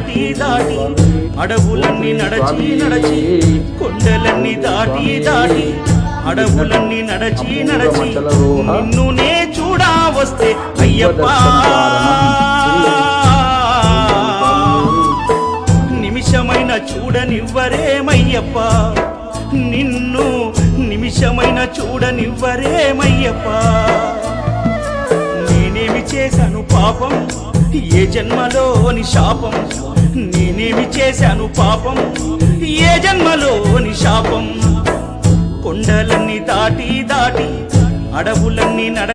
దాటి దాటి అడవులన్నీ నడచి నడచి కొండలన్నీ దాటి దాటి అడవులన్నీ నడచి నడచి నిన్ను నే చూడా వస్తే అయ్యప్ప నిమిషమైన చూడనివ్వరేమయ్యప్ప నిన్ను నిమిషమైన చూడనివ్వరేమయ్యప్ప నేనేమి చేశాను పాపం ఏ జన్మలోని శాపం నేనేమి చేశాను పాపం ఏ జన్మలోని శాపం కొండలన్నీ దాటి దాటి అడవులన్నీ నడ